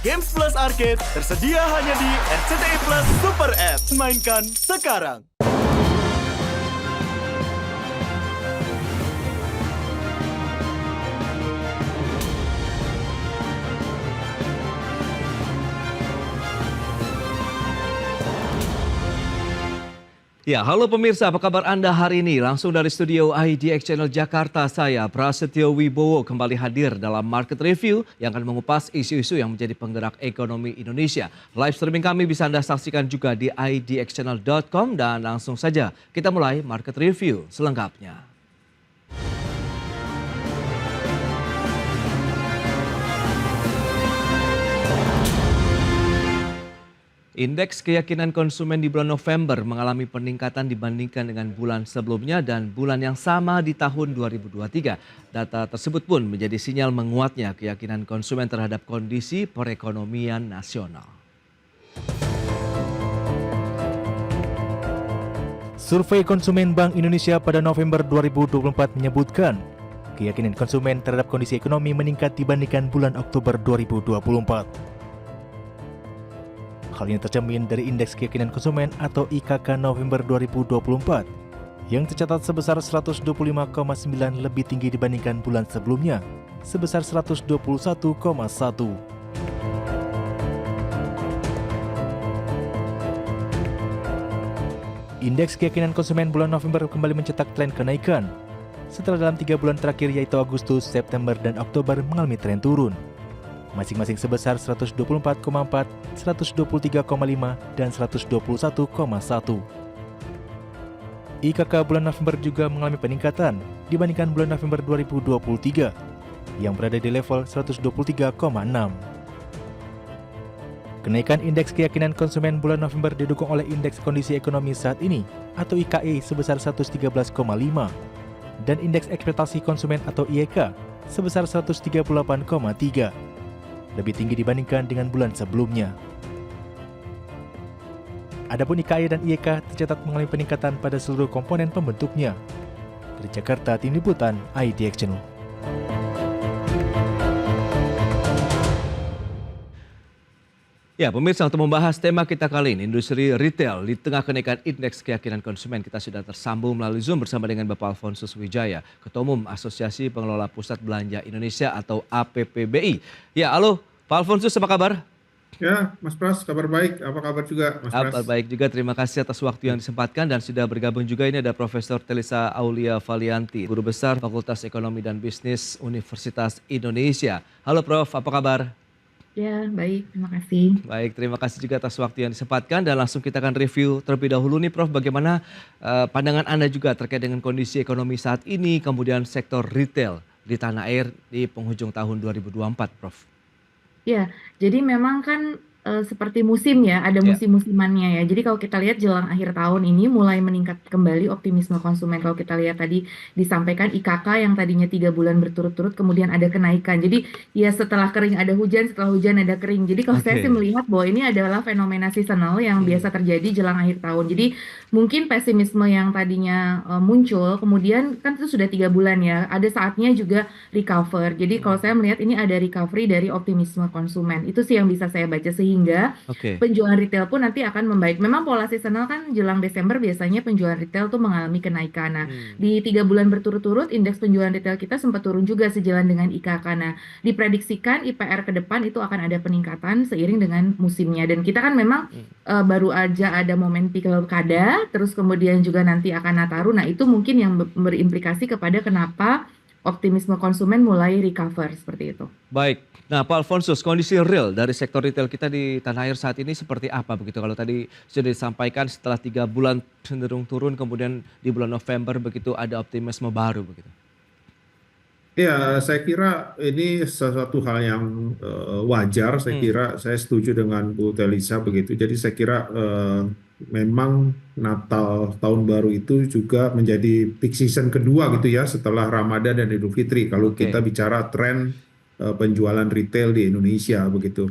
Games Plus Arcade tersedia hanya di RCTI Plus Super App. Mainkan sekarang. Ya, halo pemirsa, apa kabar Anda hari ini? Langsung dari studio IDX Channel Jakarta, saya Prasetyo Wibowo kembali hadir dalam Market Review yang akan mengupas isu-isu yang menjadi penggerak ekonomi Indonesia. Live streaming kami bisa Anda saksikan juga di idxchannel.com dan langsung saja kita mulai Market Review selengkapnya. Indeks keyakinan konsumen di bulan November mengalami peningkatan dibandingkan dengan bulan sebelumnya dan bulan yang sama di tahun 2023. Data tersebut pun menjadi sinyal menguatnya keyakinan konsumen terhadap kondisi perekonomian nasional. Survei konsumen Bank Indonesia pada November 2024 menyebutkan keyakinan konsumen terhadap kondisi ekonomi meningkat dibandingkan bulan Oktober 2024. Hal ini tercermin dari Indeks Keyakinan Konsumen atau IKK November 2024 yang tercatat sebesar 125,9 lebih tinggi dibandingkan bulan sebelumnya sebesar 121,1. Indeks Keyakinan Konsumen bulan November kembali mencetak tren kenaikan setelah dalam 3 bulan terakhir yaitu Agustus, September, dan Oktober mengalami tren turun. Masing-masing sebesar 124,4, 123,5, dan 121,1. IKK bulan November juga mengalami peningkatan dibandingkan bulan November 2023 yang berada di level 123,6. Kenaikan indeks keyakinan konsumen bulan November didukung oleh indeks kondisi ekonomi saat ini atau IKE sebesar 113,5 dan indeks ekspektasi konsumen atau IEK sebesar 138,3. Lebih tinggi dibandingkan dengan bulan sebelumnya. Adapun IKE dan IEK tercatat mengalami peningkatan pada seluruh komponen pembentuknya. Dari Jakarta, Tim Liputan IDX Channel. Ya, pemirsa, untuk membahas tema kita kali ini, industri retail di tengah kenaikan indeks keyakinan konsumen, kita sudah tersambung melalui Zoom bersama dengan Bapak Alfonsus Wijaya, Ketua Umum Asosiasi Pengelola Pusat Belanja Indonesia atau APPBI. Ya, halo Pak Alfonsus, apa kabar? Ya, Mas Pras, kabar baik. Apa kabar juga, Mas Pras? Kabar baik juga, terima kasih atas waktu yang disempatkan dan sudah bergabung juga ini ada Profesor Telisa Aulia Valianti, Guru Besar Fakultas Ekonomi dan Bisnis Universitas Indonesia. Halo Prof, apa kabar? Ya, baik. Terima kasih. Baik, terima kasih juga atas waktu yang disempatkan dan langsung kita akan review terlebih dahulu nih Prof, bagaimana pandangan Anda juga terkait dengan kondisi ekonomi saat ini, kemudian sektor retail di tanah air di penghujung tahun 2024, Prof. Ya, jadi memang kan seperti musim ya, ada Ya. musim-musimannya ya. Jadi kalau kita lihat jelang akhir tahun ini mulai meningkat kembali optimisme konsumen. Kalau kita lihat tadi disampaikan IKK yang tadinya 3 bulan berturut-turut kemudian ada kenaikan. Jadi ya setelah kering ada hujan, setelah hujan ada kering. Jadi kalau saya Oke. sih melihat bahwa ini adalah fenomena seasonal yang biasa terjadi jelang akhir tahun. Jadi mungkin pesimisme yang tadinya muncul, kemudian kan itu sudah 3 bulan ya. Ada saatnya juga recover. Jadi kalau saya melihat ini ada recovery dari optimisme konsumen. Itu sih yang bisa saya baca sehingga Oke. penjualan retail pun nanti akan membaik. Memang pola seasonal kan jelang Desember biasanya penjualan retail tuh mengalami kenaikan. Nah, di 3 bulan berturut-turut indeks penjualan retail kita sempat turun juga sejalan dengan IKK. Nah, diprediksikan IPR ke depan itu akan ada peningkatan seiring dengan musimnya. Dan kita kan memang baru aja ada momen pilkada, terus kemudian juga nanti akan Nataru. Nah, itu mungkin yang berimplikasi kepada kenapa optimisme konsumen mulai recover seperti itu. Baik. Nah, Pak Alfonsus, kondisi real dari sektor retail kita di tanah air saat ini seperti apa begitu? Kalau tadi sudah disampaikan setelah 3 bulan cenderung turun, kemudian di bulan November begitu ada optimisme baru begitu. Ya, saya kira ini sesuatu hal yang wajar. Saya kira saya setuju dengan Bu Telisa begitu. Jadi saya kira memang Natal tahun baru itu juga menjadi peak season kedua gitu ya setelah Ramadan dan Idul Fitri. Kalau Oke. kita bicara tren penjualan retail di Indonesia begitu.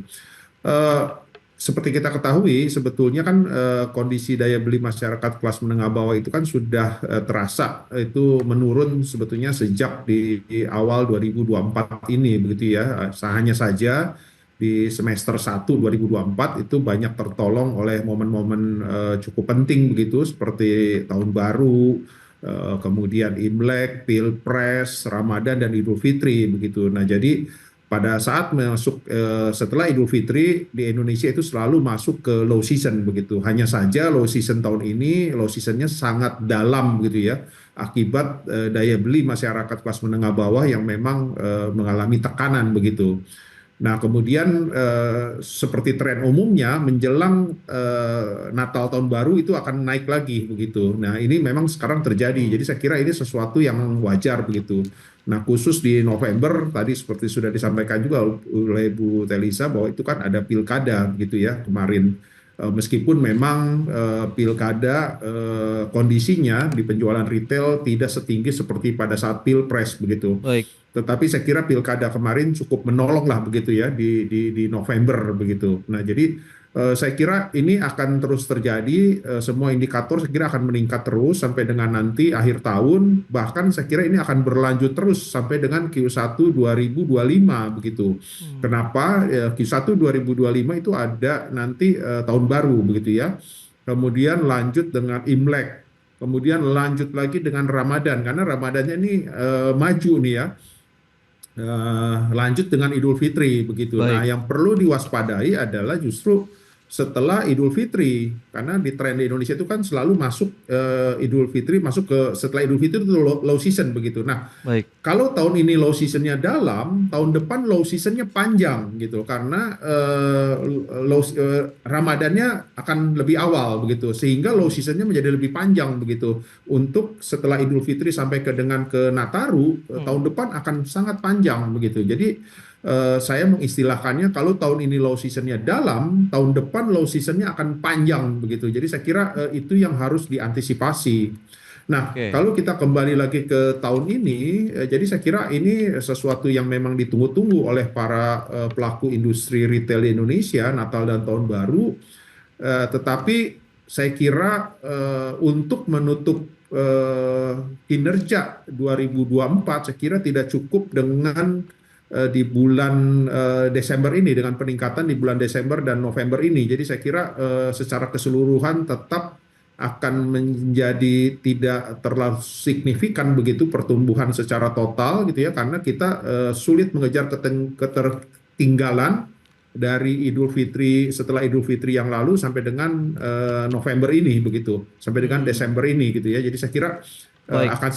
Seperti kita ketahui, sebetulnya kan kondisi daya beli masyarakat kelas menengah bawah itu kan sudah terasa itu menurun sebetulnya sejak di awal 2024 ini begitu ya. Hanya saja di semester 1 2024 itu banyak tertolong oleh momen-momen cukup penting begitu seperti Tahun Baru, kemudian Imlek, Pilpres, Ramadan dan Idul Fitri begitu. Nah, jadi pada saat masuk setelah Idul Fitri di Indonesia itu selalu masuk ke low season begitu. Hanya saja low season tahun ini low seasonnya sangat dalam gitu ya akibat daya beli masyarakat kelas menengah bawah yang memang mengalami tekanan begitu. Nah, kemudian seperti tren umumnya menjelang Natal Tahun Baru itu akan naik lagi begitu. Nah, ini memang sekarang terjadi. Jadi saya kira ini sesuatu yang wajar begitu. Nah, khusus di November tadi seperti sudah disampaikan juga oleh Bu Telisa bahwa itu kan ada pilkada gitu ya kemarin. Meskipun memang pilkada kondisinya di penjualan retail tidak setinggi seperti pada saat Pilpres begitu. Baik. Tetapi saya kira pilkada kemarin cukup menolong lah begitu ya di November begitu. Nah, jadi saya kira ini akan terus terjadi, semua indikator saya kira akan meningkat terus sampai dengan nanti akhir tahun, bahkan saya kira ini akan berlanjut terus sampai dengan Q1 2025 begitu. Kenapa? Q1 2025 itu ada nanti tahun baru begitu ya. Kemudian lanjut dengan Imlek. Kemudian lanjut lagi dengan Ramadan karena Ramadannya ini maju nih ya. Lanjut dengan Idul Fitri begitu. Baik. Nah, yang perlu diwaspadai adalah justru setelah Idul Fitri, karena di tren di Indonesia itu kan selalu masuk Idul Fitri masuk ke setelah Idul Fitri itu low season begitu. Nah, Baik. kalau tahun ini low seasonnya dalam, tahun depan low seasonnya panjang gitu karena Ramadannya akan lebih awal begitu, sehingga low seasonnya menjadi lebih panjang begitu. Untuk setelah Idul Fitri sampai ke Nataru, tahun depan akan sangat panjang begitu. Jadi saya mengistilahkannya kalau tahun ini low seasonnya dalam, tahun depan low seasonnya akan panjang begitu. Jadi saya kira itu yang harus diantisipasi. Nah, Oke. kalau kita kembali lagi ke tahun ini, jadi saya kira ini sesuatu yang memang ditunggu-tunggu oleh para pelaku industri retail di Indonesia, Natal dan Tahun Baru. Tetapi saya kira untuk menutup kinerja 2024, saya kira tidak cukup dengan di bulan Desember ini dengan peningkatan di bulan Desember dan November ini. Jadi saya kira secara keseluruhan tetap akan menjadi tidak terlalu signifikan begitu pertumbuhan secara total gitu ya karena kita sulit mengejar ketertinggalan dari Idul Fitri setelah Idul Fitri yang lalu sampai dengan November ini begitu sampai dengan Desember ini gitu ya. Jadi saya kira Baik. akan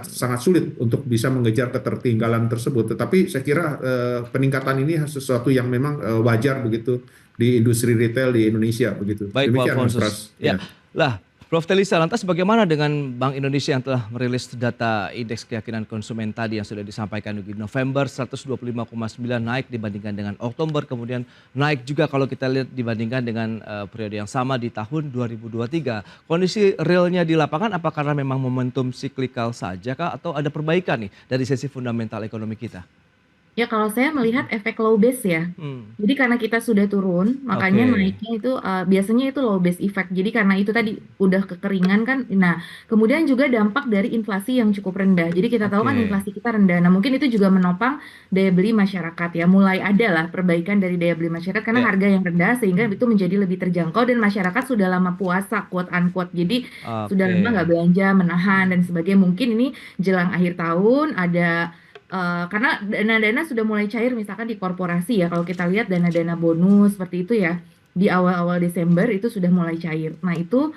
sangat sulit untuk bisa mengejar ketertinggalan tersebut. Tetapi saya kira peningkatan ini sesuatu yang memang wajar begitu di industri retail di Indonesia begitu. Baik, Bu Demikian, Mas Pras. Alfonsus. Ya. Lah, Prof. Telisa, lantas bagaimana dengan Bank Indonesia yang telah merilis data indeks keyakinan konsumen tadi yang sudah disampaikan di November 125,9 naik dibandingkan dengan Oktober, kemudian naik juga kalau kita lihat dibandingkan dengan periode yang sama di tahun 2023. Kondisi realnya di lapangan apakah karena memang momentum siklikal saja kah atau ada perbaikan nih dari sisi fundamental ekonomi kita? Ya kalau saya melihat efek low base ya. Jadi karena kita sudah turun, makanya Oke. naiknya itu biasanya itu low base effect. Jadi karena itu tadi udah kekeringan kan. Nah, kemudian juga dampak dari inflasi yang cukup rendah. Jadi kita tahu kan Oke. inflasi kita rendah. Nah, mungkin itu juga menopang daya beli masyarakat ya. Mulai ada lah perbaikan dari daya beli masyarakat karena Ya. harga yang rendah sehingga itu menjadi lebih terjangkau dan masyarakat sudah lama puasa quote unquote. Jadi sudah Oke. lama nggak belanja, menahan dan sebagainya. Mungkin ini jelang akhir tahun ada karena dana-dana sudah mulai cair misalkan di korporasi ya kalau kita lihat dana-dana bonus seperti itu ya di awal-awal Desember itu sudah mulai cair. Nah itu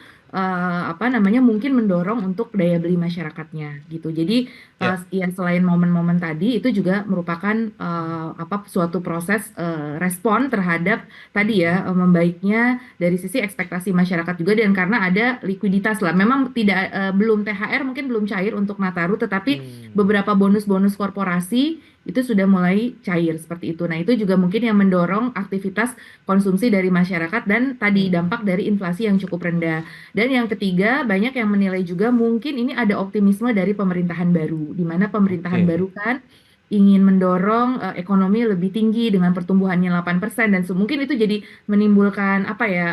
mungkin mendorong untuk daya beli masyarakatnya gitu. Jadi Ya. ya selain momen-momen tadi itu juga merupakan suatu proses respon terhadap tadi ya membaiknya dari sisi ekspektasi masyarakat juga dan karena ada likuiditas lah. Memang tidak belum THR mungkin belum cair untuk Nataru tetapi beberapa bonus-bonus korporasi itu sudah mulai cair seperti itu. Nah, itu juga mungkin yang mendorong aktivitas konsumsi dari masyarakat dan tadi dampak dari inflasi yang cukup rendah. Dan yang ketiga, banyak yang menilai juga mungkin ini ada optimisme dari pemerintahan baru, di mana pemerintahan Oke. baru kan ingin mendorong ekonomi lebih tinggi dengan pertumbuhannya 8% dan mungkin itu jadi menimbulkan apa ya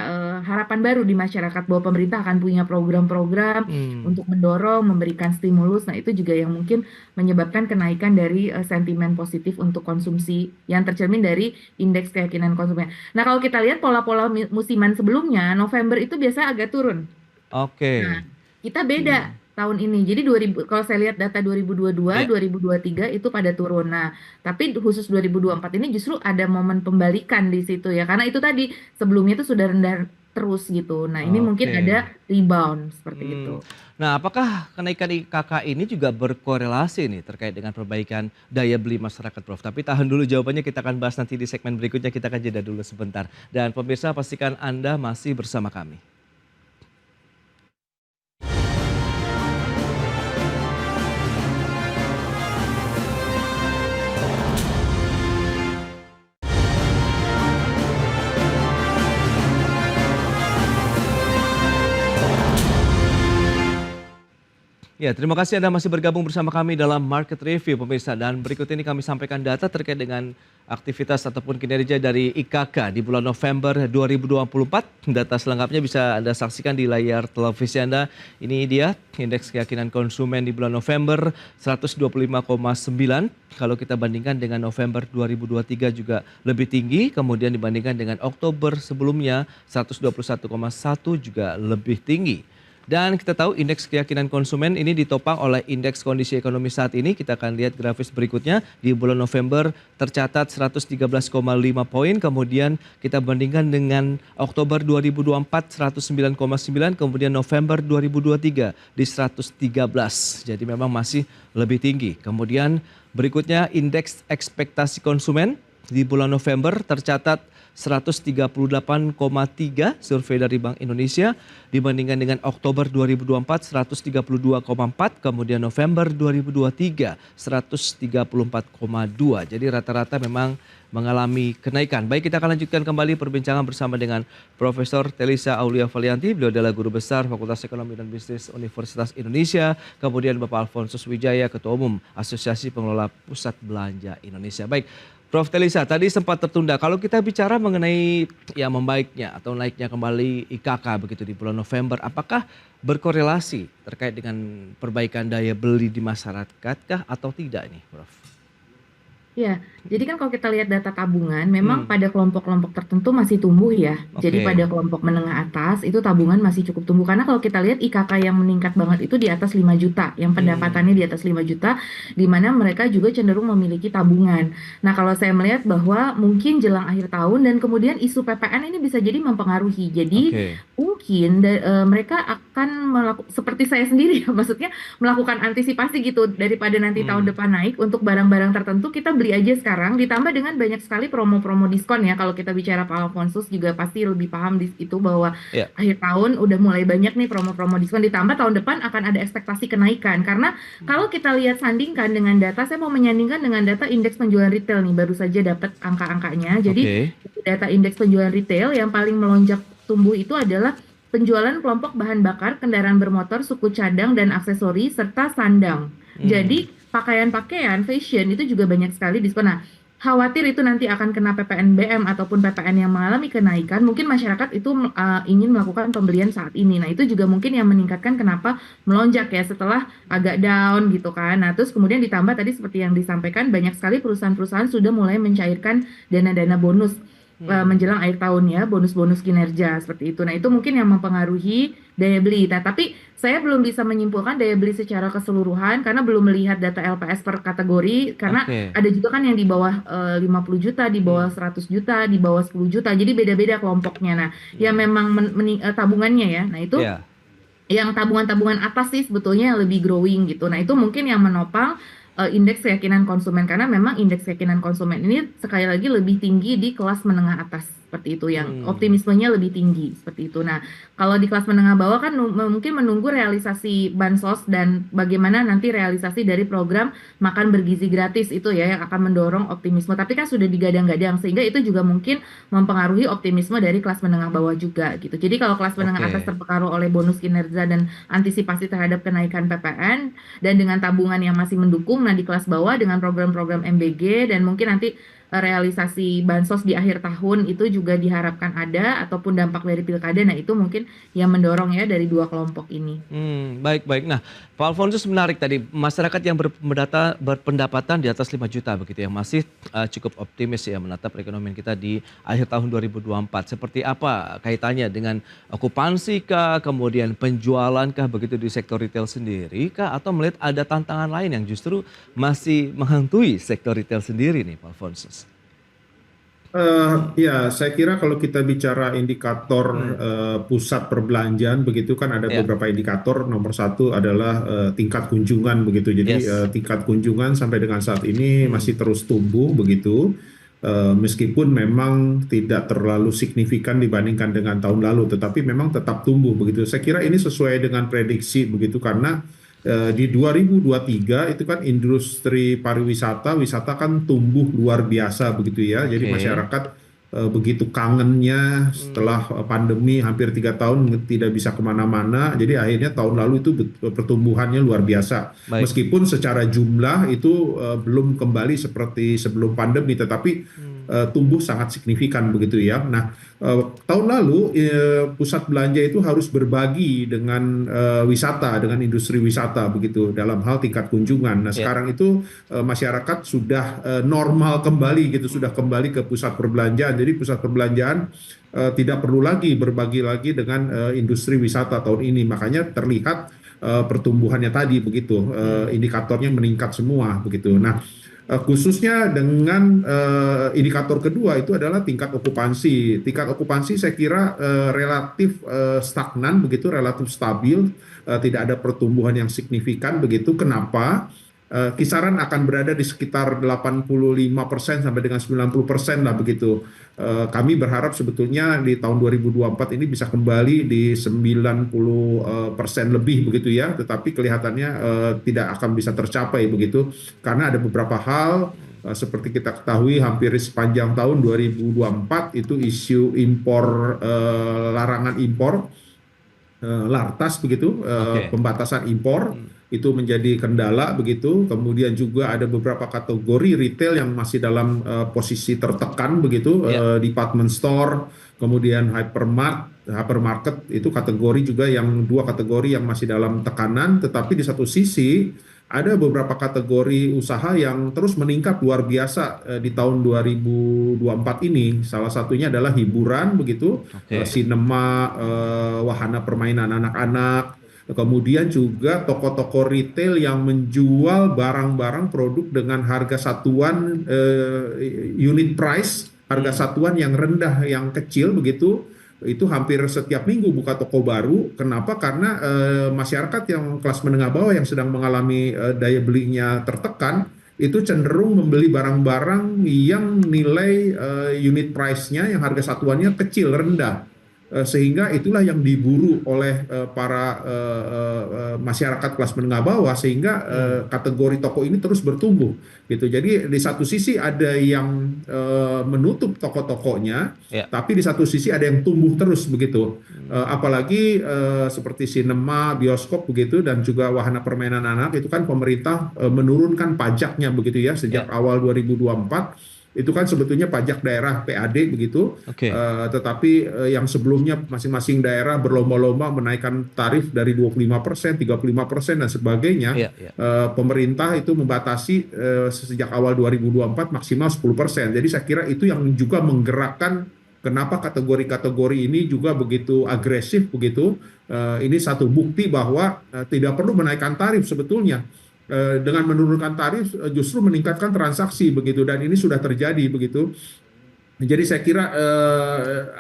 harapan baru di masyarakat bahwa pemerintah akan punya program-program untuk mendorong, memberikan stimulus. Nah, itu juga yang mungkin menyebabkan kenaikan dari sentimen positif untuk konsumsi yang tercermin dari indeks keyakinan konsumen. Nah, kalau kita lihat pola-pola musiman sebelumnya, November itu biasa agak turun. Oke. Nah, kita beda tahun ini. Jadi kalau saya lihat data 2022, Ya. 2023 itu pada turun. Nah, tapi khusus 2024 ini justru ada momen pembalikan di situ ya. Karena itu tadi sebelumnya itu sudah rendah terus gitu. Nah, ini mungkin Oke. ada rebound seperti itu. Nah, apakah kenaikan IKK ini juga berkorelasi nih terkait dengan perbaikan daya beli masyarakat, Prof? Tapi tahan dulu jawabannya, kita akan bahas nanti di segmen berikutnya. Kita akan jeda dulu sebentar. Dan pemirsa, pastikan Anda masih bersama kami. Ya, terima kasih Anda masih bergabung bersama kami dalam Market Review, pemirsa. Dan berikut ini kami sampaikan data terkait dengan aktivitas ataupun kinerja dari IKK di bulan November 2024. Data selengkapnya bisa Anda saksikan di layar televisi Anda. Ini dia indeks keyakinan konsumen di bulan November 125,9. Kalau kita bandingkan dengan November 2023 juga lebih tinggi. Kemudian dibandingkan dengan Oktober sebelumnya 121,1 juga lebih tinggi. Dan kita tahu indeks keyakinan konsumen ini ditopang oleh indeks kondisi ekonomi saat ini. Kita akan lihat grafis berikutnya. Di bulan November tercatat 113,5 poin. Kemudian kita bandingkan dengan Oktober 2024 109,9. Kemudian November 2023 di 113. Jadi memang masih lebih tinggi. Kemudian berikutnya indeks ekspektasi konsumen di bulan November tercatat 138,3 survei dari Bank Indonesia dibandingkan dengan Oktober 2024 132,4, kemudian November 2023 134,2. Jadi rata-rata memang mengalami kenaikan. Baik, kita akan lanjutkan kembali perbincangan bersama dengan Profesor Telisa Aulia Valianti. Beliau adalah Guru Besar Fakultas Ekonomi dan Bisnis Universitas Indonesia. Kemudian Bapak Alfonsus Wijaya, Ketua Umum Asosiasi Pengelola Pusat Belanja Indonesia. Baik, Prof. Telisa, tadi sempat tertunda. Kalau kita bicara mengenai ya membaiknya atau naiknya kembali IKK begitu di bulan November, apakah berkorelasi terkait dengan perbaikan daya beli di masyarakat kah atau tidak nih, Prof? Ya, jadi kan kalau kita lihat data tabungan, memang pada kelompok-kelompok tertentu masih tumbuh ya. Jadi pada kelompok menengah atas itu tabungan masih cukup tumbuh. Karena kalau kita lihat IKK yang meningkat banget itu di atas 5 juta, yang pendapatannya di atas 5 juta, di mana mereka juga cenderung memiliki tabungan. Nah, kalau saya melihat bahwa mungkin jelang akhir tahun dan kemudian isu PPN ini bisa jadi mempengaruhi. Jadi mungkin mereka akan seperti saya sendiri, maksudnya melakukan antisipasi gitu daripada nanti tahun depan naik untuk barang-barang tertentu kita beli aja sekarang, ditambah dengan banyak sekali promo-promo diskon ya. Kalau kita bicara Pak Alfonsus juga pasti lebih paham di itu bahwa akhir tahun udah mulai banyak nih promo-promo diskon, ditambah tahun depan akan ada ekspektasi kenaikan. Karena kalau kita lihat sandingkan dengan data, saya mau menyandingkan dengan data indeks penjualan retail nih, baru saja dapat angka-angkanya. Jadi data indeks penjualan retail yang paling melonjak tumbuh itu adalah penjualan kelompok bahan bakar, kendaraan bermotor, suku cadang dan aksesori serta sandang. Jadi pakaian-pakaian, fashion itu juga banyak sekali diskon. Nah, khawatir itu nanti akan kena PPNBM ataupun PPN yang mengalami kenaikan, mungkin masyarakat itu ingin melakukan pembelian saat ini. Nah, itu juga mungkin yang meningkatkan kenapa melonjak ya setelah agak down gitu kan. Nah, terus kemudian ditambah tadi seperti yang disampaikan, banyak sekali perusahaan-perusahaan sudah mulai mencairkan dana-dana bonus menjelang akhir tahun ya, bonus-bonus kinerja seperti itu. Nah, itu mungkin yang mempengaruhi daya beli. Nah, tapi saya belum bisa menyimpulkan daya beli secara keseluruhan karena belum melihat data LPS per kategori, karena ada juga kan yang di bawah 50 juta, di bawah 100 juta, di bawah 10 juta. Jadi beda-beda kelompoknya. Nah, ya memang tabungannya ya. Nah, itu yang tabungan-tabungan atas sih sebetulnya yang lebih growing gitu. Nah, itu mungkin yang menopang indeks keyakinan konsumen, karena memang indeks keyakinan konsumen ini sekali lagi lebih tinggi di kelas menengah atas seperti itu, yang optimismenya lebih tinggi seperti itu. Nah, kalau di kelas menengah bawah kan mungkin menunggu realisasi bansos dan bagaimana nanti realisasi dari program makan bergizi gratis itu ya yang akan mendorong optimisme. Tapi kan sudah digadang-gadang sehingga itu juga mungkin mempengaruhi optimisme dari kelas menengah bawah juga gitu. Jadi kalau kelas menengah atas terpengaruh oleh bonus kinerja dan antisipasi terhadap kenaikan PPN dan dengan tabungan yang masih mendukung, Nah, di kelas bawah dengan program-program MBG dan mungkin nanti realisasi bansos di akhir tahun itu juga diharapkan ada ataupun dampak dari pilkada. Nah, itu mungkin yang mendorong ya dari dua kelompok ini. Baik. Nah, Pak Alfonsus menarik tadi, masyarakat yang berpendapatan di atas 5 juta begitu yang masih cukup optimis ya menatap perekonomian kita di akhir tahun 2024. Seperti apa kaitannya dengan okupansi kah, kemudian penjualan kah begitu di sektor retail sendiri kah, atau melihat ada tantangan lain yang justru masih menghantui sektor retail sendiri nih Pak Alfonsus? Ya, saya kira kalau kita bicara indikator pusat perbelanjaan begitu kan ada Ya. beberapa indikator. Nomor satu adalah tingkat kunjungan begitu. Jadi Yes. tingkat kunjungan sampai dengan saat ini masih terus tumbuh begitu. Meskipun memang tidak terlalu signifikan dibandingkan dengan tahun lalu, tetapi memang tetap tumbuh begitu. Saya kira ini sesuai dengan prediksi begitu karena di 2023 itu kan industri wisata kan tumbuh luar biasa begitu ya. Jadi Oke. masyarakat begitu kangennya setelah pandemi hampir 3 tahun tidak bisa kemana-mana. Jadi akhirnya tahun lalu itu pertumbuhannya luar biasa. Baik. Meskipun secara jumlah itu belum kembali seperti sebelum pandemi, tetapi tumbuh sangat signifikan begitu ya. Nah, tahun lalu pusat belanja itu harus berbagi dengan wisata, dengan industri wisata begitu dalam hal tingkat kunjungan. Nah, Ya. sekarang itu masyarakat sudah normal kembali gitu, sudah kembali ke pusat perbelanjaan. Jadi pusat perbelanjaan tidak perlu lagi berbagi lagi dengan industri wisata tahun ini. Makanya terlihat pertumbuhannya tadi begitu, indikatornya meningkat semua begitu. Nah, khususnya dengan indikator kedua itu adalah tingkat okupansi. Tingkat okupansi saya kira relatif stagnan begitu, relatif stabil, tidak ada pertumbuhan yang signifikan begitu. Kenapa? Kisaran akan berada di sekitar 85% sampai dengan 90% lah begitu. Kami berharap sebetulnya di tahun 2024 ini bisa kembali di 90% lebih begitu ya, tetapi kelihatannya tidak akan bisa tercapai begitu karena ada beberapa hal seperti kita ketahui hampir sepanjang tahun 2024 itu isu impor, larangan impor, lartas begitu, Oke. pembatasan impor itu menjadi kendala begitu. Kemudian juga ada beberapa kategori retail yang masih dalam posisi tertekan begitu, Ya. department store, kemudian hypermarket itu kategori juga yang dua kategori yang masih dalam tekanan. Tetapi di satu sisi ada beberapa kategori usaha yang terus meningkat luar biasa di tahun 2024 ini. Salah satunya adalah hiburan begitu, Oke. sinema, wahana permainan anak-anak. Kemudian juga toko-toko retail yang menjual barang-barang produk dengan harga satuan unit price, harga satuan yang rendah, yang kecil begitu. Itu hampir setiap minggu buka toko baru. Kenapa? Karena masyarakat yang kelas menengah bawah yang sedang mengalami daya belinya tertekan, itu cenderung membeli barang-barang yang nilai unit price-nya, yang harga satuannya kecil, rendah. Sehingga itulah yang diburu oleh para masyarakat kelas menengah bawah, sehingga kategori toko ini terus bertumbuh gitu. Jadi di satu sisi ada yang menutup toko-tokonya, Ya. tapi di satu sisi ada yang tumbuh terus begitu. Apalagi seperti sinema, bioskop begitu, dan juga wahana permainan anak itu kan pemerintah menurunkan pajaknya begitu ya sejak awal 2024. Itu kan sebetulnya pajak daerah PAD begitu, Oke. tetapi yang sebelumnya masing-masing daerah berlomba-lomba menaikkan tarif dari 25%, 35% dan sebagainya. Iya. Pemerintah itu membatasi sejak awal 2024 maksimal 10%. Jadi saya kira itu yang juga menggerakkan kenapa kategori-kategori ini juga begitu agresif begitu. Ini satu bukti bahwa tidak perlu menaikkan tarif sebetulnya. Dengan menurunkan tarif justru meningkatkan transaksi begitu, dan ini sudah terjadi begitu. Jadi saya kira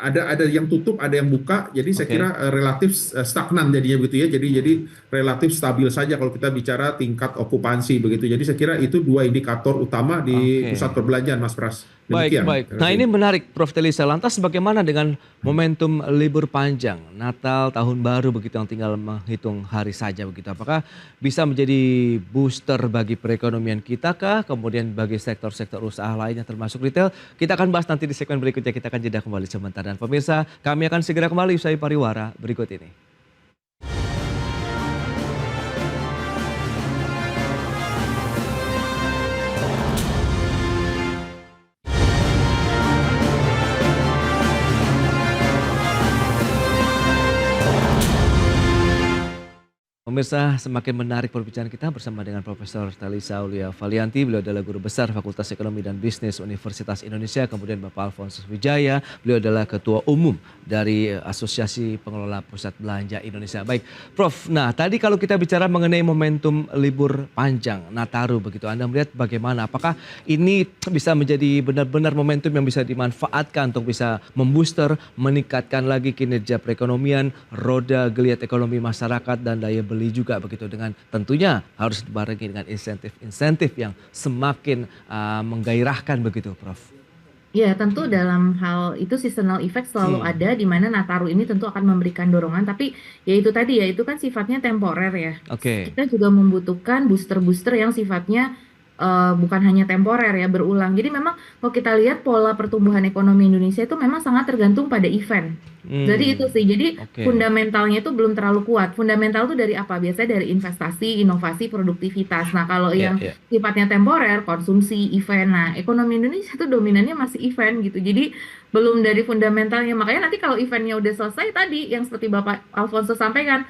ada yang tutup, ada yang buka. Jadi saya kira relatif stagnan jadinya begitu ya. Jadi relatif stabil saja kalau kita bicara tingkat okupansi begitu. Jadi saya kira itu dua indikator utama di pusat perbelanjaan, Mas Pras. Demikian. Baik. Nah, ini menarik Prof. Telisa. Lantas bagaimana dengan momentum libur panjang, Natal, Tahun Baru begitu yang tinggal menghitung hari saja begitu. Apakah bisa menjadi booster bagi perekonomian kita kah? Kemudian bagi sektor-sektor usaha lainnya termasuk retail? Kita akan bahas nanti di segmen berikutnya. Kita akan jeda kembali sebentar. Dan pemirsa, kami akan segera kembali usai pariwara berikut ini. Pemirsa, semakin menarik perbincangan kita bersama dengan Profesor Talisa Aulia Valianti. Beliau adalah Guru Besar Fakultas Ekonomi dan Bisnis Universitas Indonesia. Kemudian Bapak Alfonsus Wijaya, beliau adalah Ketua Umum dari Asosiasi Pengelola Pusat Belanja Indonesia. Baik, Prof. Nah, tadi kalau kita bicara mengenai momentum libur panjang Nataru begitu, Anda melihat bagaimana? Apakah ini bisa menjadi benar-benar momentum yang bisa dimanfaatkan untuk bisa membooster, meningkatkan lagi kinerja perekonomian, roda geliat ekonomi masyarakat dan daya beli juga begitu, dengan tentunya harus dibarengi dengan insentif-insentif yang semakin menggairahkan begitu, Prof. Ya, tentu dalam hal itu seasonal effect selalu ada, di mana Nataru ini tentu akan memberikan dorongan, tapi ya itu tadi ya, itu kan sifatnya temporer ya. Oke. Kita juga membutuhkan booster-booster yang sifatnya bukan hanya temporer ya, berulang. Jadi memang kalau kita lihat pola pertumbuhan ekonomi Indonesia itu memang sangat tergantung pada event. Jadi itu sih, jadi Oke. fundamentalnya itu belum terlalu kuat. Fundamental itu dari apa? Biasanya dari investasi, inovasi, produktivitas. Nah, kalau Ya, yang ya. sifatnya temporer, konsumsi, event. Nah, ekonomi Indonesia itu dominannya masih event gitu. Jadi belum dari fundamentalnya. Makanya nanti kalau eventnya udah selesai tadi, yang seperti Bapak Alfonso sampaikan,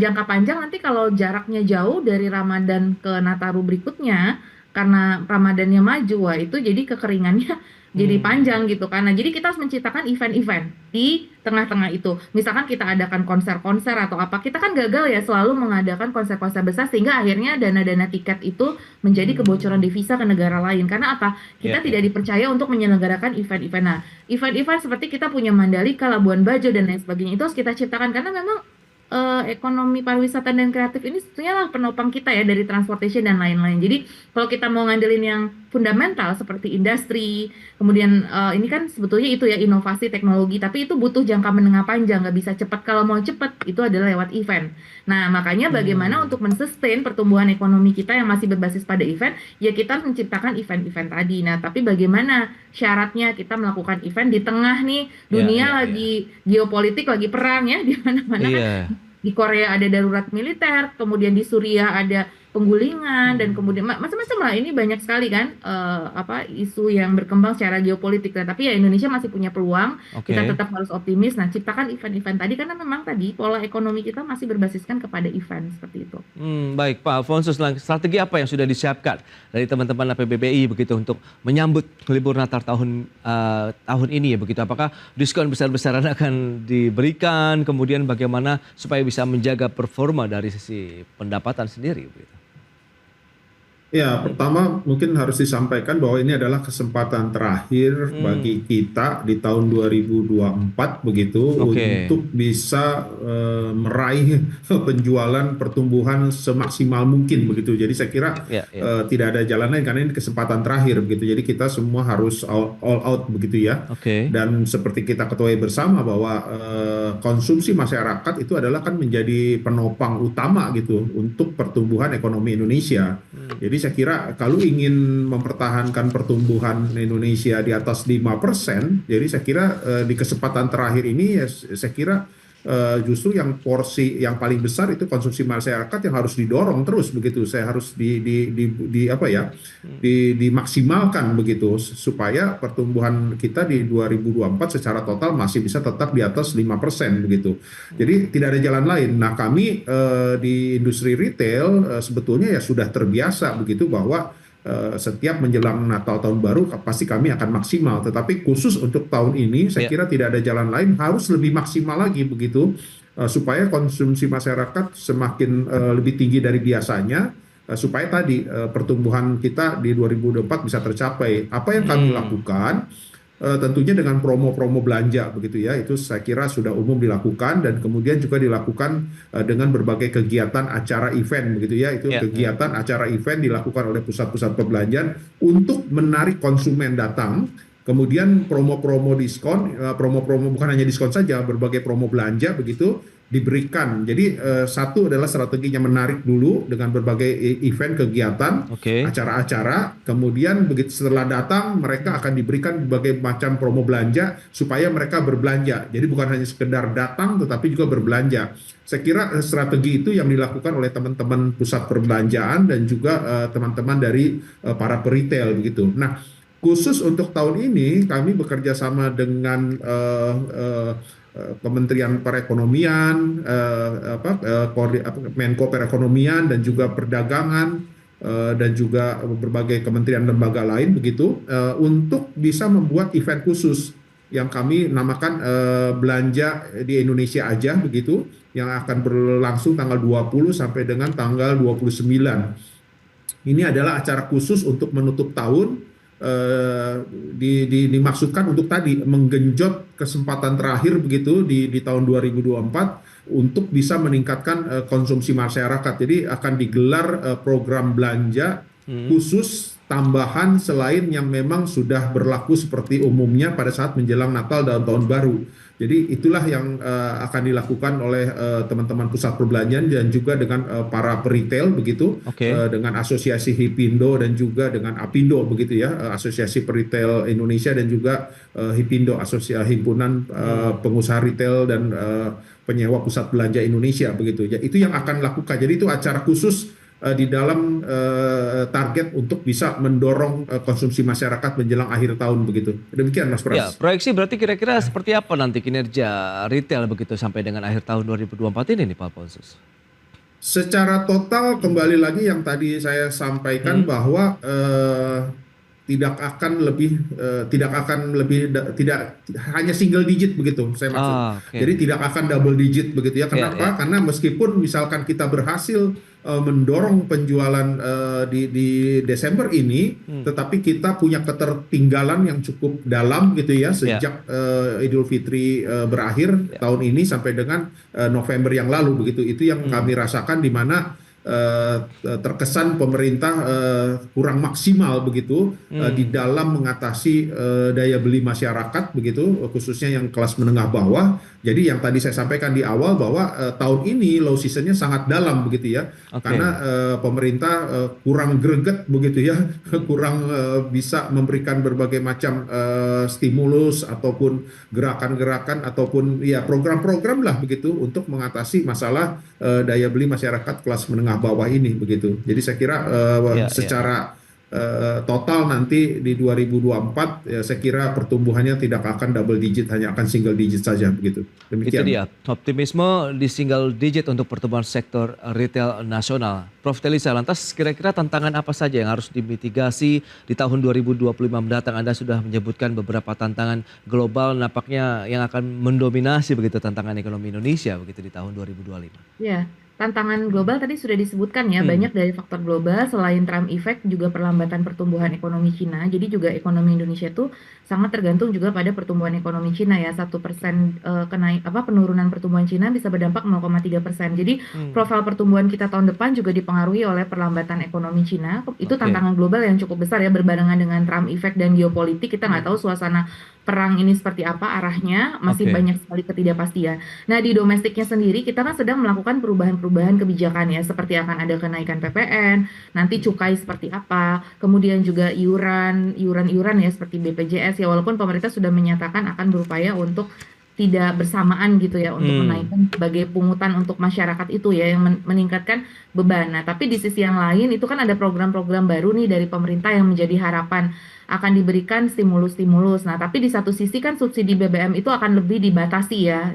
jangka panjang nanti kalau jaraknya jauh dari Ramadan ke Nataru berikutnya, karena Ramadannya maju, wah itu jadi kekeringannya jadi panjang gitu kan. Nah, jadi kita harus menciptakan event-event di tengah-tengah itu. Misalkan kita adakan konser-konser atau apa, kita kan gagal ya selalu mengadakan konser-konser besar, sehingga akhirnya dana-dana tiket itu menjadi kebocoran devisa ke negara lain. Karena apa? Kita Ya, tidak dipercaya untuk menyelenggarakan event-event. Nah, event-event seperti kita punya Mandalika, Labuan Bajo, dan lain sebagainya, itu harus kita ciptakan. Karena memang ekonomi pariwisata dan kreatif ini sebetulnya lah penopang kita ya dari transportation dan lain-lain. Jadi kalau kita mau ngandelin yang fundamental seperti industri, kemudian ini kan sebetulnya itu ya inovasi teknologi, tapi itu butuh jangka menengah panjang, nggak bisa cepat. Kalau mau cepat itu adalah lewat event. Nah, makanya bagaimana untuk mensustain pertumbuhan ekonomi kita yang masih berbasis pada event, ya kita harus menciptakan event-event tadi. Nah, tapi bagaimana syaratnya kita melakukan event di tengah nih dunia lagi geopolitik, lagi perang ya, di mana-mana kan. Iya. Di Korea ada darurat militer, kemudian di Suriah ada penggulingan, dan kemudian macam-macam lah. Ini banyak sekali kan isu yang berkembang secara geopolitik. Nah, tapi ya Indonesia masih punya peluang. Oke. Kita tetap harus optimis. Nah, ciptakan event-event tadi karena memang tadi pola ekonomi kita masih berbasiskan kepada event seperti itu. Baik, Pak Alfonsus, strategi apa yang sudah disiapkan dari teman-teman APBBI begitu untuk menyambut libur Natal tahun ini ya begitu? Apakah diskon besar-besaran akan diberikan? Kemudian bagaimana supaya bisa menjaga performa dari sisi pendapatan sendiri begitu? Ya, pertama mungkin harus disampaikan bahwa ini adalah kesempatan terakhir bagi kita di tahun 2024 begitu Oke. untuk bisa meraih penjualan pertumbuhan semaksimal mungkin begitu. Jadi saya kira Ya, ya. tidak ada jalan lain karena ini kesempatan terakhir begitu. Jadi kita semua harus all out begitu ya. Oke. Dan seperti kita ketahui bersama bahwa konsumsi masyarakat itu adalah kan menjadi penopang utama gitu untuk pertumbuhan ekonomi Indonesia. Jadi saya kira kalau ingin mempertahankan pertumbuhan Indonesia di atas 5%, jadi saya kira di kesempatan terakhir ini ya saya kira justru yang porsi yang paling besar itu konsumsi masyarakat yang harus didorong terus begitu. Saya harus dimaksimalkan begitu supaya pertumbuhan kita di 2024 secara total masih bisa tetap di atas 5% begitu. Jadi tidak ada jalan lain. Nah, kami di industri retail sebetulnya ya sudah terbiasa begitu bahwa setiap menjelang Natal tahun baru pasti kami akan maksimal, tetapi khusus untuk tahun ini saya kira tidak ada jalan lain, harus lebih maksimal lagi begitu supaya konsumsi masyarakat semakin lebih tinggi dari biasanya, supaya tadi pertumbuhan kita di 2024 bisa tercapai. Apa yang kami lakukan? Tentunya dengan promo-promo belanja begitu ya, itu saya kira sudah umum dilakukan, dan kemudian juga dilakukan dengan berbagai kegiatan acara event begitu ya, itu kegiatan acara event dilakukan oleh pusat-pusat perbelanjaan untuk menarik konsumen datang. Kemudian promo-promo diskon, promo-promo bukan hanya diskon saja, berbagai promo belanja begitu diberikan. Jadi satu adalah strateginya menarik dulu dengan berbagai event, kegiatan, acara-acara. Kemudian begitu setelah datang mereka akan diberikan berbagai macam promo belanja supaya mereka berbelanja. Jadi bukan hanya sekedar datang tetapi juga berbelanja. Saya kira strategi itu yang dilakukan oleh teman-teman pusat perbelanjaan dan juga teman-teman dari para peritel begitu. Nah, khusus untuk tahun ini kami bekerja sama dengan Kementerian Perekonomian, Menko Perekonomian dan juga Perdagangan dan juga berbagai kementerian lembaga lain begitu untuk bisa membuat event khusus yang kami namakan belanja di Indonesia aja begitu yang akan berlangsung tanggal 20 sampai dengan tanggal 29. Ini adalah acara khusus untuk menutup tahun dimaksudkan untuk tadi menggenjot kesempatan terakhir begitu di tahun 2024 untuk bisa meningkatkan konsumsi masyarakat. Jadi akan digelar program belanja khusus tambahan selain yang memang sudah berlaku seperti umumnya pada saat menjelang Natal dan Tahun Baru. Jadi itulah yang akan dilakukan oleh teman-teman pusat perbelanjaan dan juga dengan para peritel begitu, dengan Asosiasi Hipindo dan juga dengan Apindo begitu ya, Asosiasi Peritel Indonesia dan juga Hipindo, Asosiasi Himpunan Pengusaha Retail dan Penyewa Pusat Belanja Indonesia begitu. Ya, itu yang akan lakukan. Jadi itu acara khusus di dalam target untuk bisa mendorong konsumsi masyarakat menjelang akhir tahun begitu. Demikian Mas Pras. Ya, proyeksi berarti kira-kira seperti apa nanti kinerja retail begitu sampai dengan akhir tahun 2024 ini nih Pak Alfonsus? Secara total kembali lagi yang tadi saya sampaikan bahwa tidak hanya single digit begitu saya maksud. Jadi tidak akan double digit begitu ya. Kenapa? Karena meskipun misalkan kita berhasil mendorong penjualan di Desember ini, tetapi kita punya ketertinggalan yang cukup dalam gitu ya sejak Idul Fitri berakhir tahun ini sampai dengan November yang lalu begitu. Itu yang kami rasakan di mana terkesan pemerintah kurang maksimal begitu di dalam mengatasi daya beli masyarakat begitu, khususnya yang kelas menengah bawah. Jadi yang tadi saya sampaikan di awal bahwa tahun ini low seasonnya sangat dalam begitu ya, karena pemerintah kurang greget begitu ya, kurang bisa memberikan berbagai macam stimulus ataupun gerakan-gerakan ataupun ya program-program lah begitu untuk mengatasi masalah daya beli masyarakat kelas menengah bawah ini begitu. Jadi saya kira secara total nanti di 2024 ya, saya kira pertumbuhannya tidak akan double digit, hanya akan single digit saja begitu. Demikian. Itu dia, optimisme di single digit untuk pertumbuhan sektor retail nasional. Prof. Telisa, lantas kira-kira tantangan apa saja yang harus dimitigasi di tahun 2025 mendatang? Anda sudah menyebutkan beberapa tantangan global nampaknya yang akan mendominasi begitu tantangan ekonomi Indonesia begitu di tahun 2025. Ya. Tantangan global tadi sudah disebutkan ya, banyak dari faktor global selain Trump effect juga perlambatan pertumbuhan ekonomi Cina. Jadi juga ekonomi Indonesia itu sangat tergantung juga pada pertumbuhan ekonomi Cina ya. 1% penurunan pertumbuhan Cina bisa berdampak 0,3%. Jadi profil pertumbuhan kita tahun depan juga dipengaruhi oleh perlambatan ekonomi Cina. Itu tantangan global yang cukup besar ya, berbarengan dengan Trump effect dan geopolitik. Kita nggak tahu suasana perang ini seperti apa arahnya, masih banyak sekali ketidakpastian. Nah, di domestiknya sendiri kita kan sedang melakukan perubahan kebijakan ya, seperti akan ada kenaikan PPN, nanti cukai seperti apa, kemudian juga iuran ya seperti BPJS ya, walaupun pemerintah sudah menyatakan akan berupaya untuk tidak bersamaan gitu ya untuk menaikkan sebagai pungutan untuk masyarakat itu ya, yang meningkatkan beban. Nah, tapi di sisi yang lain itu kan ada program-program baru nih dari pemerintah yang menjadi harapan akan diberikan stimulus-stimulus. Nah, tapi di satu sisi kan subsidi BBM itu akan lebih dibatasi ya.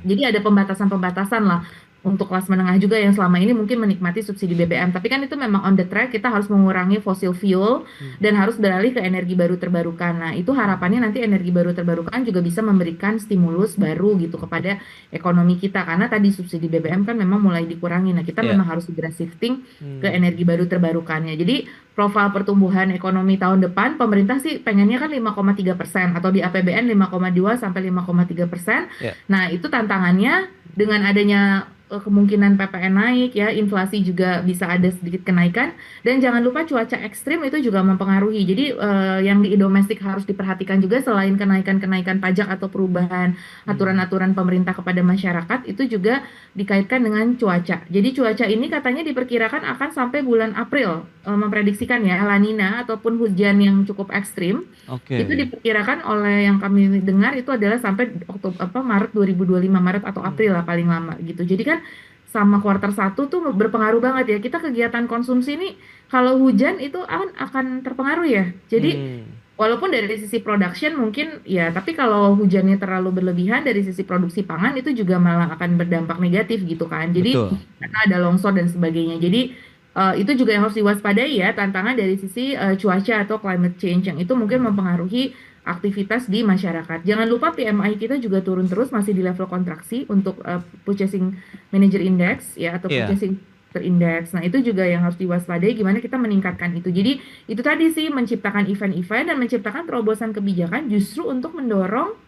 Jadi ada pembatasan-pembatasan lah untuk kelas menengah juga yang selama ini mungkin menikmati subsidi BBM. Tapi kan itu memang on the track, kita harus mengurangi fossil fuel dan harus beralih ke energi baru terbarukan. Nah, itu harapannya nanti energi baru terbarukan juga bisa memberikan stimulus baru gitu kepada ekonomi kita. Karena tadi subsidi BBM kan memang mulai dikurangi. Nah, kita memang harus segera shifting ke energi baru terbarukannya. Jadi, profil pertumbuhan ekonomi tahun depan, pemerintah sih pengennya kan 5,3% atau di APBN 5,2 sampai 5,3%. Nah, itu tantangannya dengan adanya kemungkinan PPN naik ya, inflasi juga bisa ada sedikit kenaikan, dan jangan lupa cuaca ekstrim itu juga mempengaruhi. Jadi yang di domestik harus diperhatikan juga selain kenaikan pajak atau perubahan aturan-aturan pemerintah kepada masyarakat, itu juga dikaitkan dengan cuaca. Jadi cuaca ini katanya diperkirakan akan sampai bulan April, memprediksikan ya La Nina ataupun hujan yang cukup ekstrim. Itu diperkirakan oleh yang kami dengar itu adalah sampai Maret 2025, Maret atau April lah paling lama gitu. Jadi kan sama kuartal 1 tuh berpengaruh banget ya. Kita kegiatan konsumsi ini kalau hujan itu akan terpengaruh ya. Jadi walaupun dari sisi production mungkin ya, tapi kalau hujannya terlalu berlebihan dari sisi produksi pangan itu juga malah akan berdampak negatif gitu kan. Jadi Betul. karena ada longsor dan sebagainya. Jadi itu juga yang harus diwaspadai ya, tantangan dari sisi cuaca atau climate change yang itu mungkin mempengaruhi aktivitas di masyarakat. Jangan lupa PMI kita juga turun terus, masih di level kontraksi untuk Purchasing Manager Index ya, atau Iya. Purchasing Index. Nah, itu juga yang harus diwaspadai gimana kita meningkatkan itu. Jadi, itu tadi sih menciptakan event-event dan menciptakan terobosan kebijakan justru untuk mendorong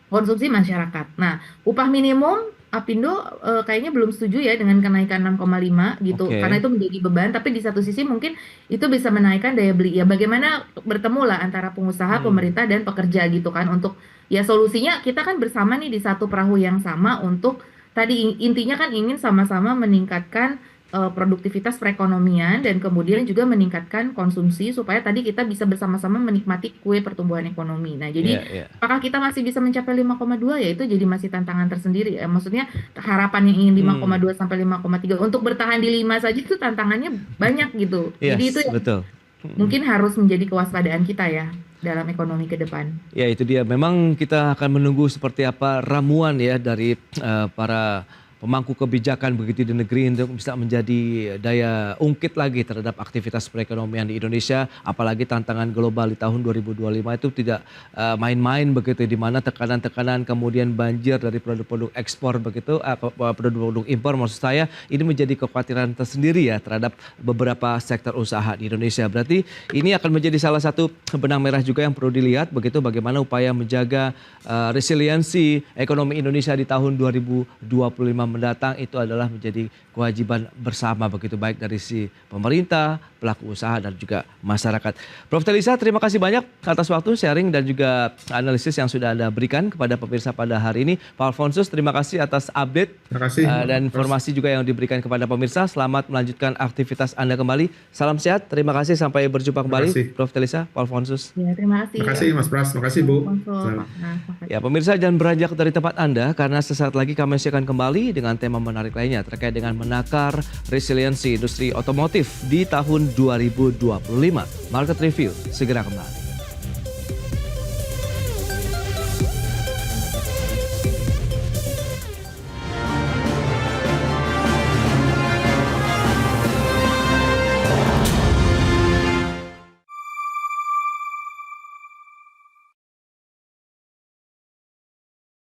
konsumsi masyarakat. Nah, upah minimum Apindo kayaknya belum setuju ya dengan kenaikan 6,5 gitu, Oke. karena itu menjadi beban. Tapi di satu sisi mungkin itu bisa menaikkan daya beli. Ya bagaimana bertemu lah antara pengusaha, pemerintah dan pekerja gitu kan, untuk ya solusinya kita kan bersama nih di satu perahu yang sama untuk tadi intinya kan ingin sama-sama meningkatkan produktivitas perekonomian dan kemudian juga meningkatkan konsumsi supaya tadi kita bisa bersama-sama menikmati kue pertumbuhan ekonomi. Nah, jadi Iya, iya. apakah kita masih bisa mencapai 5,2 ya, itu jadi masih tantangan tersendiri. Maksudnya harapan yang ingin 5,2 sampai 5,3 untuk bertahan di 5 saja itu tantangannya banyak gitu. Jadi Yes, itu yang betul. mungkin harus menjadi kewaspadaan kita ya dalam ekonomi ke depan. Ya itu dia, memang kita akan menunggu seperti apa ramuan ya dari para pemangku kebijakan begitu di negeri untuk bisa menjadi daya ungkit lagi terhadap aktivitas perekonomian di Indonesia. Apalagi tantangan global di tahun 2025 itu tidak main-main begitu, di mana tekanan-tekanan kemudian banjir dari produk-produk ekspor begitu, produk-produk impor maksud saya, ini menjadi kekhawatiran tersendiri ya terhadap beberapa sektor usaha di Indonesia. Berarti ini akan menjadi salah satu benang merah juga yang perlu dilihat begitu, bagaimana upaya menjaga resiliensi ekonomi Indonesia di tahun 2025 mendatang. Itu adalah menjadi kewajiban bersama begitu, baik dari si pemerintah, pelaku usaha dan juga masyarakat. Prof. Telisa, terima kasih banyak atas waktu sharing dan juga analisis yang sudah Anda berikan kepada pemirsa pada hari ini. Pak Alfonsus, terima kasih atas update Terima kasih. dan informasi juga yang diberikan kepada pemirsa. Selamat melanjutkan aktivitas Anda kembali. Salam sehat, terima kasih, sampai berjumpa kembali. kasih. Prof. Telisa, Pak Alfonsus. Ya, terima kasih. Terima kasih Mas Pras, terima kasih Bu. Konsul, Selamat. Pak. Nah, makasih. Ya pemirsa, jangan beranjak dari tempat Anda karena sesaat lagi kami akan kembali dengan tema menarik lainnya terkait dengan menakar resiliensi industri otomotif di tahun 2025. Market Review segera kembali.